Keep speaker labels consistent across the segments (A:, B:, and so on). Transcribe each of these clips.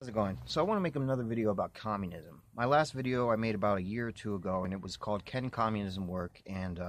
A: How's it going? So I want to make another video about communism. My last video I made about a year or two ago, and it was called "Can Communism Work?" And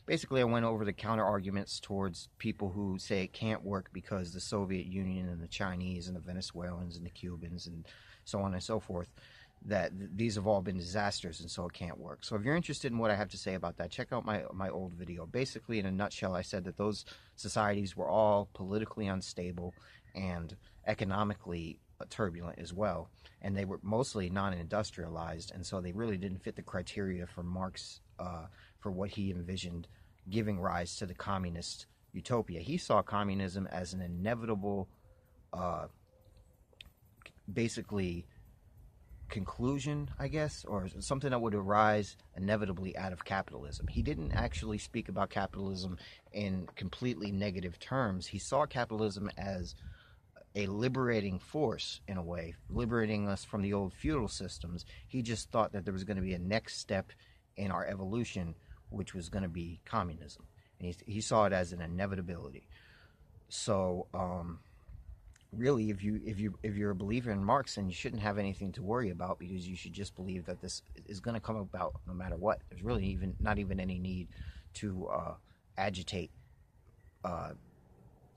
A: basically I went over the counter arguments towards people who say it can't work because the Soviet Union and the Chinese and the Venezuelans and the Cubans and so on and so forth, that these have all been disasters and so it can't work. So if you're interested in what I have to say about that, check out my old video. Basically, in a nutshell, I said that those societies were all politically unstable and economically turbulent as well, and they were mostly non-industrialized, and so they really didn't fit the criteria for Marx for what he envisioned giving rise to the communist utopia. He saw communism as an inevitable basically conclusion, I guess, or something that would arise inevitably out of capitalism. He didn't actually speak about capitalism in completely negative terms. He saw capitalism as a liberating force, in a way, liberating us from the old feudal systems. He just thought that there was going to be a next step in our evolution, which was going to be communism. And he saw it as an inevitability. So, really, if you're a believer in Marx, then you shouldn't have anything to worry about, because you should just believe that this is going to come about no matter what. There's really not even any need to agitate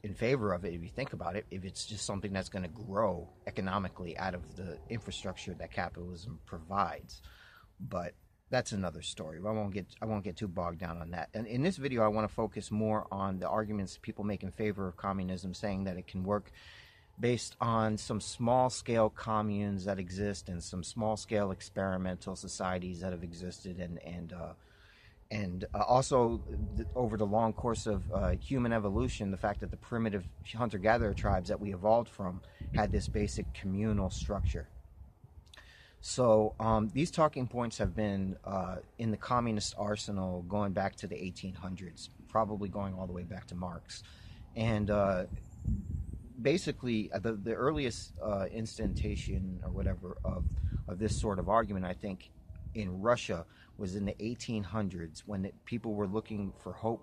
A: in favor of it, if you think about it, if it's just something that's going to grow economically out of the infrastructure that capitalism provides. But that's another story. I won't get too bogged down on that. And in this video, I want to focus more on the arguments people make in favor of communism, saying that it can work based on some small-scale communes that exist and some small-scale experimental societies that have existed, and also over the long course of human evolution, the fact that the primitive hunter-gatherer tribes that we evolved from had this basic communal structure. So these talking points have been in the communist arsenal going back to the 1800s, probably going all the way back to Marx. And basically, the earliest instantation or whatever of this sort of argument, I think, in Russia was in the 1800s, when people were looking for hope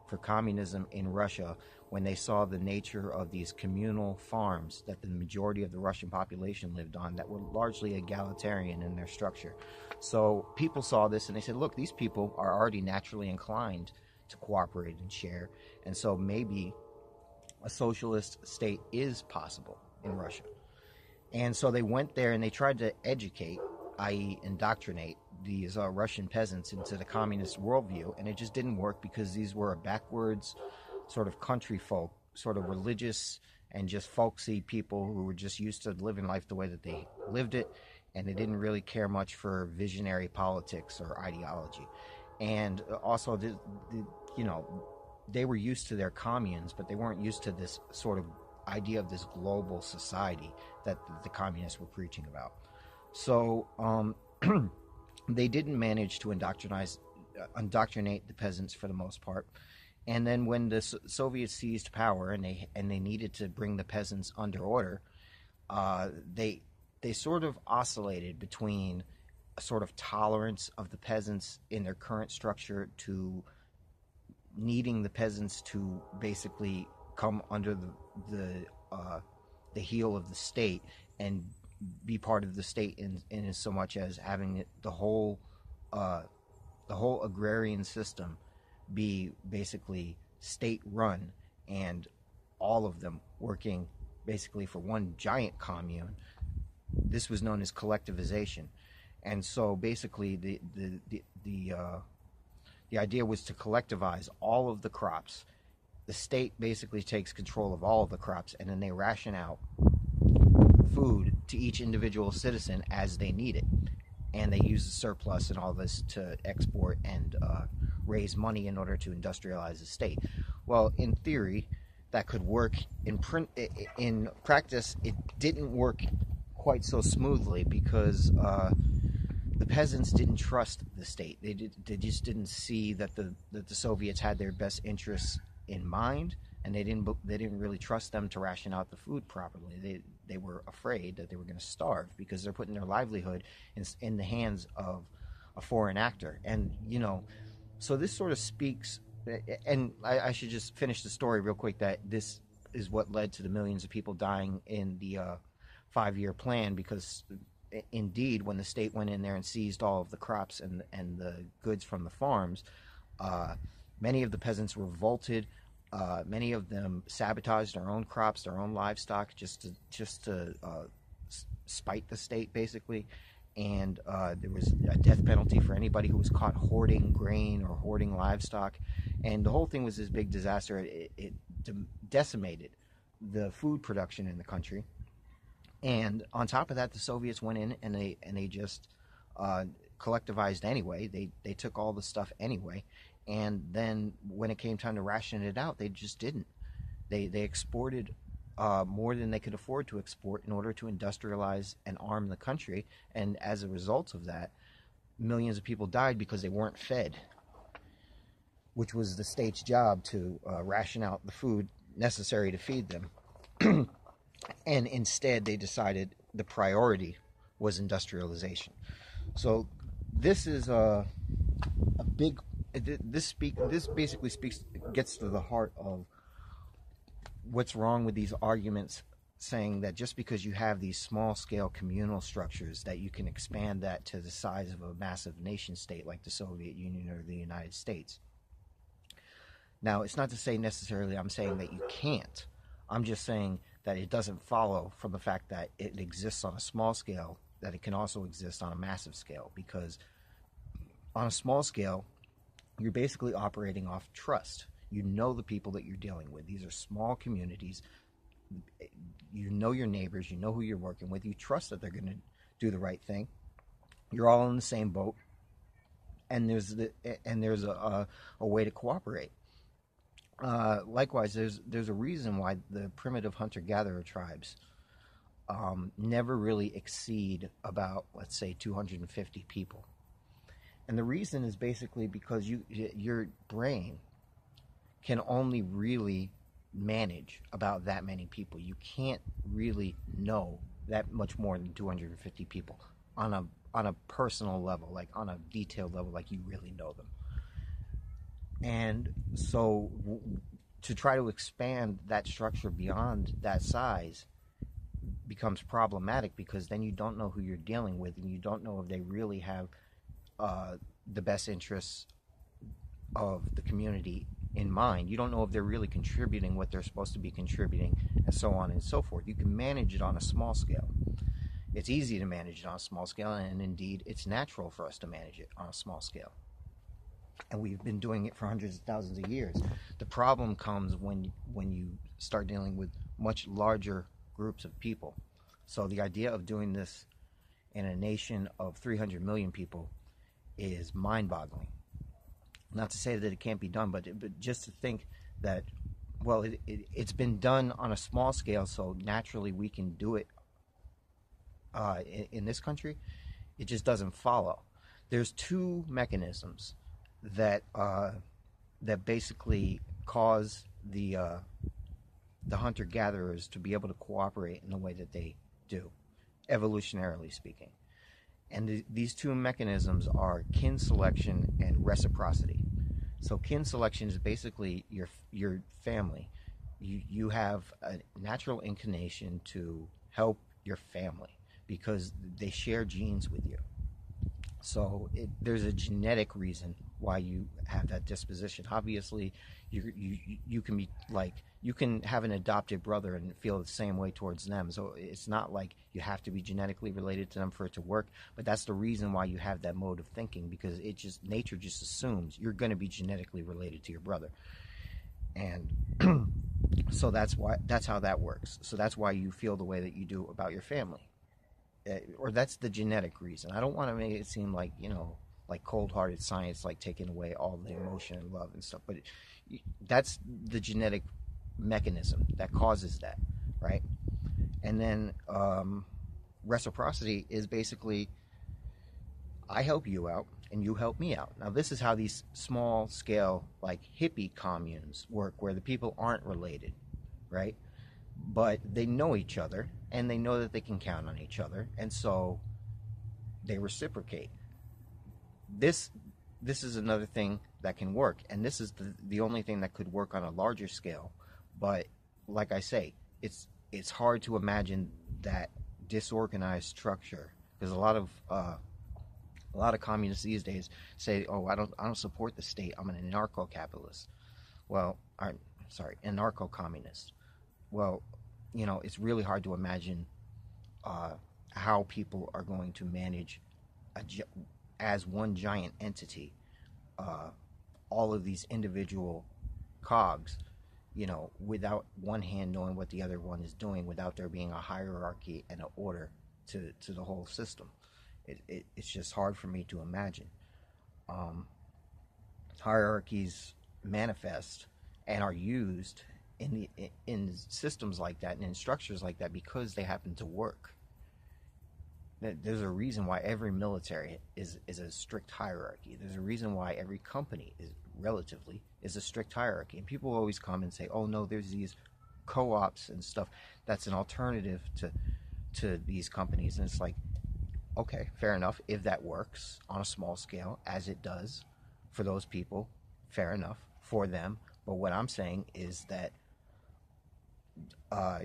A: for communism in Russia, when they saw the nature of these communal farms that the majority of the Russian population lived on, that were largely egalitarian in their structure. So people saw this and they said, look, these people are already naturally inclined to cooperate and share, and so maybe a socialist state is possible in Russia. And so they went there and they tried to educate, i.e. indoctrinate, these Russian peasants into the communist worldview, and it just didn't work, because these were a backwards sort of country folk, sort of religious and just folksy people who were just used to living life the way that they lived it, and they didn't really care much for visionary politics or ideology. And also, they were used to their communes, but they weren't used to this sort of idea of this global society that the communists were preaching about. So they didn't manage to indoctrinate the peasants for the most part. And then when the Soviets seized power and they needed to bring the peasants under order, they sort of oscillated between a sort of tolerance of the peasants in their current structure to needing the peasants to basically come under the heel of the state and be part of the state in as so much as having the whole agrarian system be basically state run, and all of them working basically for one giant commune. This was known as collectivization. And so basically the idea was to collectivize all of the crops. The state basically takes control of all of the crops, and then they ration out food to each individual citizen as they need it, and they use the surplus and all this to export and raise money in order to industrialize the state. Well, in theory, that could work. In practice, it didn't work quite so smoothly, because the peasants didn't trust the state. They just didn't see that the Soviets had their best interests in mind, and they didn't really trust them to ration out the food properly. They were afraid that they were going to starve, because they're putting their livelihood in the hands of a foreign actor. And so this sort of speaks. And I should just finish the story real quick, that this is what led to the millions of people dying in the 5-year plan, because indeed, when the state went in there and seized all of the crops and the goods from the farms, many of the peasants revolted. Many of them sabotaged their own crops, their own livestock, just to spite the state, basically. And there was a death penalty for anybody who was caught hoarding grain or hoarding livestock. And the whole thing was this big disaster. It decimated the food production in the country. And on top of that, the Soviets went in and they just collectivized anyway. They took all the stuff anyway. And then when it came time to ration it out, they just didn't. They exported more than they could afford to export in order to industrialize and arm the country. And as a result of that, millions of people died because they weren't fed, which was the state's job to ration out the food necessary to feed them. And instead, they decided the priority was industrialization. So this is a big. This basically gets to the heart of what's wrong with these arguments, saying that just because you have these small-scale communal structures, that you can expand that to the size of a massive nation state like the Soviet Union or the United States. Now, it's not to say necessarily I'm saying that you can't. I'm just saying that it doesn't follow from the fact that it exists on a small scale that it can also exist on a massive scale, because on a small scale, you're basically operating off trust. You know the people that you're dealing with. These are small communities. You know your neighbors. You know who you're working with. You trust that they're going to do the right thing. You're all in the same boat, and there's a way to cooperate. Likewise, there's a reason why the primitive hunter-gatherer tribes never really exceed about, let's say, 250 people. And the reason is basically because your brain can only really manage about that many people. You can't really know that much more than 250 people on a personal level, like on a detailed level, like you really know them. And so to try to expand that structure beyond that size becomes problematic, because then you don't know who you're dealing with, and you don't know if they really have the best interests of the community in mind. You don't know if they're really contributing what they're supposed to be contributing, and so on and so forth. You can manage it on a small scale. It's easy to manage it on a small scale, and indeed it's natural for us to manage it on a small scale. And we've been doing it for hundreds of thousands of years. The problem comes when you start dealing with much larger groups of people. So the idea of doing this in a nation of 300 million people is mind-boggling. Not to say that it can't be done, but just to think that, well, it's been done on a small scale, so naturally we can do it in this country. It just doesn't follow. There's two mechanisms that basically cause the hunter-gatherers to be able to cooperate in the way that they do, evolutionarily speaking. And these two mechanisms are kin selection and reciprocity. So kin selection is basically your family. You have a natural inclination to help your family because they share genes with you. So there's a genetic reason why you have that disposition. Obviously, you can be like, you can have an adopted brother and feel the same way towards them. So it's not like you have to be genetically related to them for it to work. But that's the reason why you have that mode of thinking, because nature just assumes you're going to be genetically related to your brother. And so that's how that works. So that's why you feel the way that you do about your family. Or that's the genetic reason. I don't want to make it seem like, like cold-hearted science, like taking away all the emotion and love and stuff. But that's the genetic mechanism that causes that, right? And then reciprocity is basically, I help you out and you help me out. Now, this is how these small-scale, like hippie communes work, where the people aren't related, right? But they know each other, and they know that they can count on each other, and so they reciprocate. This is another thing that can work, and this is the only thing that could work on a larger scale. But like I say, it's hard to imagine that disorganized structure. Because a lot of communists these days say, "Oh, I don't support the state. I'm an anarcho-capitalist." Well, sorry, anarcho-communist. Well, it's really hard to imagine how people are going to manage as one giant entity uh, all of these individual cogs, without one hand knowing what the other one is doing, without there being a hierarchy and an order to the whole system. It's just hard for me to imagine. Um, Hierarchies manifest and are used in systems like that and in structures like that because they happen to work. There's a reason why every military is a strict hierarchy. There's a reason why every company is a strict hierarchy. And people always come and say, "Oh no, there's these co-ops and stuff that's an alternative to these companies." And it's like, okay, fair enough. If that works on a small scale, as it does for those people, fair enough for them. But what I'm saying is that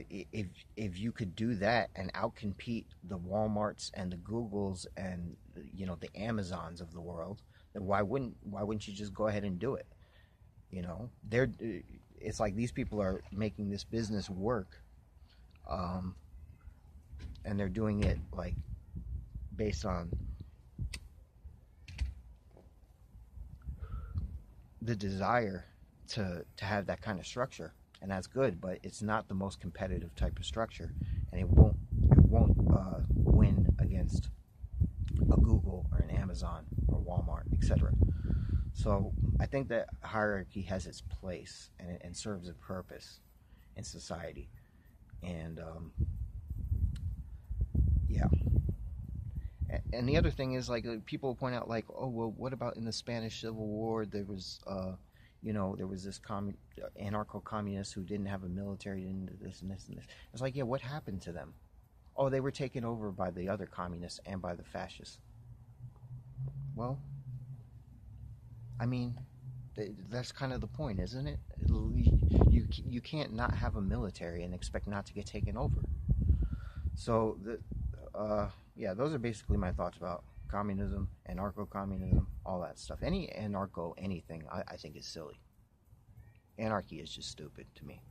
A: if you could do that and outcompete the Walmarts and the Googles and the Amazons of the world, then why wouldn't you just go ahead and do it? They're it's like these people are making this business work, and they're doing it like based on the desire to have that kind of structure, and that's good, but it's not the most competitive type of structure, and it won't win against a Google or an Amazon or Walmart, etc. So I think that hierarchy has its place and serves a purpose in society, and yeah. And the other thing is, like, people point out, like, oh well, what about in the Spanish Civil War? There was there was this anarcho-communist who didn't have a military, and this and this and this. It's like, yeah, what happened to them? Oh, they were taken over by the other communists and by the fascists. Well, I mean, that's kind of the point, isn't it? You can't not have a military and expect not to get taken over. So yeah, those are basically my thoughts about communism, anarcho-communism, all that stuff. Any anarcho anything, I think is silly. Anarchy is just stupid to me.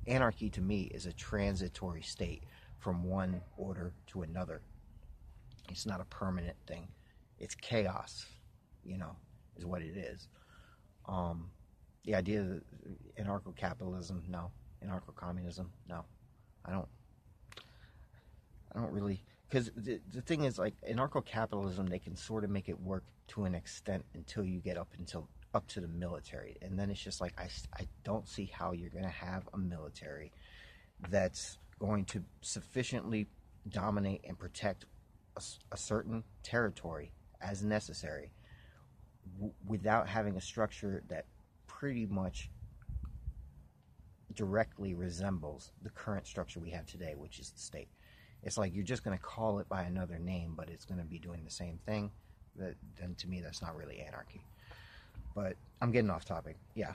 A: Anarchy to me is a transitory state from one order to another. It's not a permanent thing. It's chaos, is what it is. The idea of anarcho-capitalism, no. Anarcho-communism, no. I don't really, because the thing is, like, anarcho-capitalism, they can sort of make it work to an extent until you get up to the military, and then it's just like, I don't see how you're going to have a military that's going to sufficiently dominate and protect a certain territory as necessary without having a structure that pretty much directly resembles the current structure we have today, which is the state. It's like you're just going to call it by another name, but it's going to be doing the same thing. Then to me, that's not really anarchy. But I'm getting off topic. Yeah,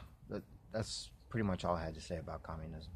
A: that's pretty much all I had to say about communism.